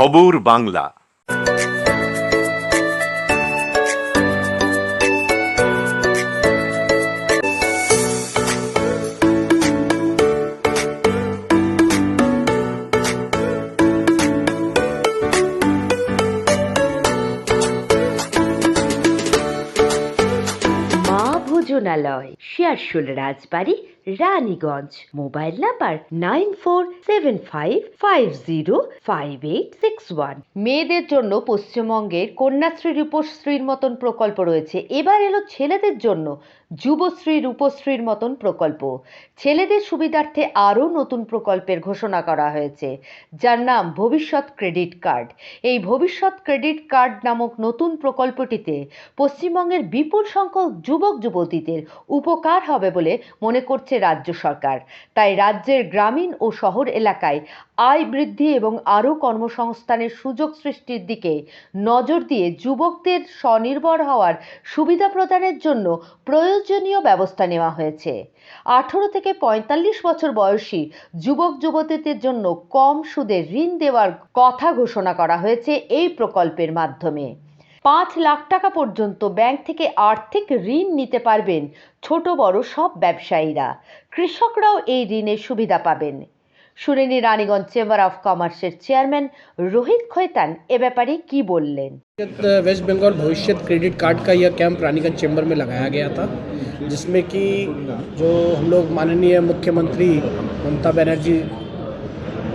খবর বাংলা। ভোজনালয়, Shearshol Rajbari, Raniganj. Mobile number 9475505861। মেয়েদের জন্য পশ্চিমবঙ্গের কন্যাশ্রী রূপশ্রীর মতন প্রকল্প রয়েছে। এবার এলো ছেলেদের জন্য যুবশ্রী রূপশ্রীর মতন প্রকল্প। ছেলেদের সুবিধার্থে আরও নতুন প্রকল্পের ঘোষণা করা হয়েছে, যার নাম ভবিষ্যৎ ক্রেডিট কার্ড। এই ভবিষ্যৎ ক্রেডিট কার্ড নামক নতুন প্রকল্পটিতে পশ্চিমবঙ্গের বিপুল সংখ্যক যুবক যুবতীদের উপকার হবে বলে মনে করছে রাজ্য সরকার। তাই রাজ্যের গ্রামীণ ও শহর এলাকায় আয় বৃদ্ধি এবং আরও কর্মসংস্থানের সুযোগ সৃষ্টির দিকে নজর দিয়ে যুবকদের স্বনির্ভর হওয়ার সুবিধা প্রদানের জন্য প্রয়োজনীয় ব্যবস্থা নেওয়া হয়েছে। 18 থেকে 45 বছর বয়সী যুবক যুবতীদের জন্য কম সুদে ঋণ দেওয়ার কথা ঘোষণা করা হয়েছে এই প্রকল্পের মাধ্যমে। 5 লাখ টাকা পর্যন্ত ব্যাংক থেকে আর্থিক ঋণ নিতে পারবেন ছোট বড় সব ব্যবসায়ীরা। কৃষকরাও এই ঋণের সুবিধা পাবেন। শুনে নি রানীগঞ্জ চেম্বার অফ কমার্সের চেয়ারম্যান रोहित खैतान এ ব্যাপারে কি বললেন। वेस्ट बंगाल भविष्य क्रेडिट कार्ड का यह कैंप रानीगंज चैम्बर में लगाया गया था, जिसमें कि जो हम लोग माननीय मुख्यमंत्री ममता बनर्जी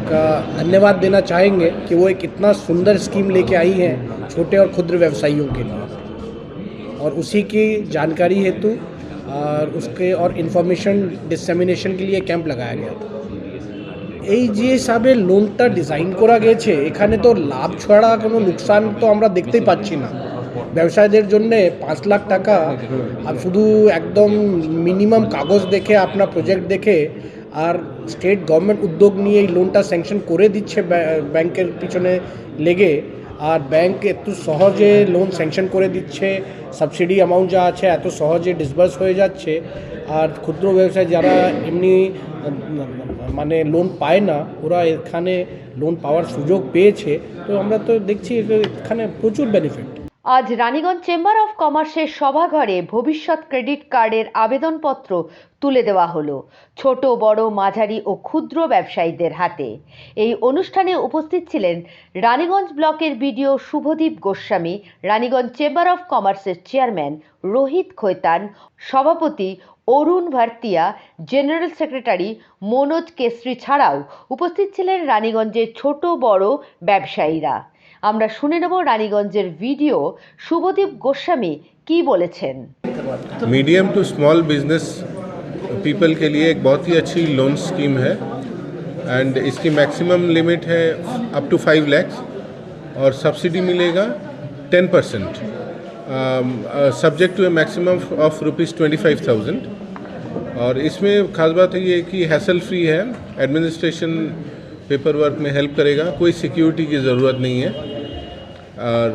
का धन्यवाद देना चाहेंगे कि वो एक इतना सुंदर स्कीम लेके आई है छोटे और क्षुद्र व्यवसायियों के लिए, और उसी की जानकारी हेतु और उसके और इन्फॉर्मेशन डिसेमिनेशन के लिए कैंप लगाया गया था। এই যে হিসাবে লোনটা ডিজাইন করা গেছে, এখানে তো লাভ ছাড়া কোনো লোকসান তো আমরা দেখতেই পাচ্ছি না। ব্যবসায়ীদের জন্য 5 লাখ টাকা আর শুধু একদম মিনিমাম কাগজ দেখে আপনার প্রজেক্ট দেখে আর স্টেট গভর্নমেন্ট উদ্যোগ নিয়ে এই লোনটা স্যাংশন করে দিচ্ছে ব্যাংকের পিছনে লেগে, আর ব্যাংক এত সহজে লোন স্যাংশন করে দিচ্ছে, সাবসিডি অ্যামাউন্ট যা আছে এত সহজে ডিসবার্স হয়ে যাচ্ছে, আর ক্ষুদ্র ব্যবসায়ী যারা এমনি মানে লোন পায় না ওরা এখানে লোন পাওয়ার সুযোগ পেয়েছে। তো আমরা তো দেখছি এখানে প্রচুর বেনিফিট। আজ রানীগঞ্জ চেম্বার অফ কমার্সের সভাঘরে ভবিষ্যৎ ক্রেডিট কার্ডের আবেদনপত্র তুলে দেওয়া হলো ছোট বড় মাঝারি ও ক্ষুদ্র ব্যবসায়ীদের হাতে। এই অনুষ্ঠানে উপস্থিত ছিলেন রানীগঞ্জ ব্লকের BDO Shubhadip Goswami, Raniganj chamber of কমার্সের চেয়ারম্যান रोहित खैतान, সভাপতি অরুণ ভারতিয়া, জেনারেল সেক্রেটারি মনোজ কেশরী ছাড়াও উপস্থিত ছিলেন রানীগঞ্জের ছোট বড় ব্যবসায়ীরা। আমরা শুনে নেব রানীগঞ্জের ভিডিও শুভদীপ গোস্বামী কি বলেছেন। Medium to small business people के लिए एक बहुत ही अच्छी लोन स्कीम है, एंड इसकी मैक्सिमम लिमिट है अप टू 5 लाख और सब्सिडी मिलेगा 10%, subject to a maximum of ₹25,000। और इसमें खास बात है ये कि हैसल फ्री है, एडमिनिस्ट्रेशन पेपर वर्क में हेल्प करेगा, कोई सिक्योरिटी की ज़रूरत नहीं है, और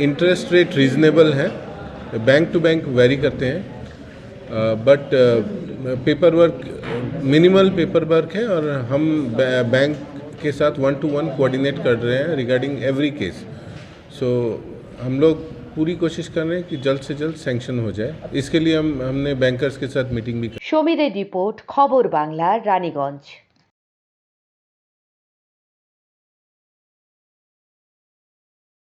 इंटरेस्ट रेट रीज़नेबल है, बैंक टू बैंक वेरी करते हैं, but paper work minimal paper work है, और हम बैंक के साथ 1-to-1 कोऑर्डिनेट कर रहे हैं रिगार्डिंग एवरी केस। सो हम लोग पूरी कोशिश कर रहे हैं कि जल्द से जल्द सैंक्शन हो जाए। इसके लिए हमने बैंकर्स के साथ मीटिंग भी की। সমীরের রিপোর্ট, খবর বাংলা, রানীগঞ্জ।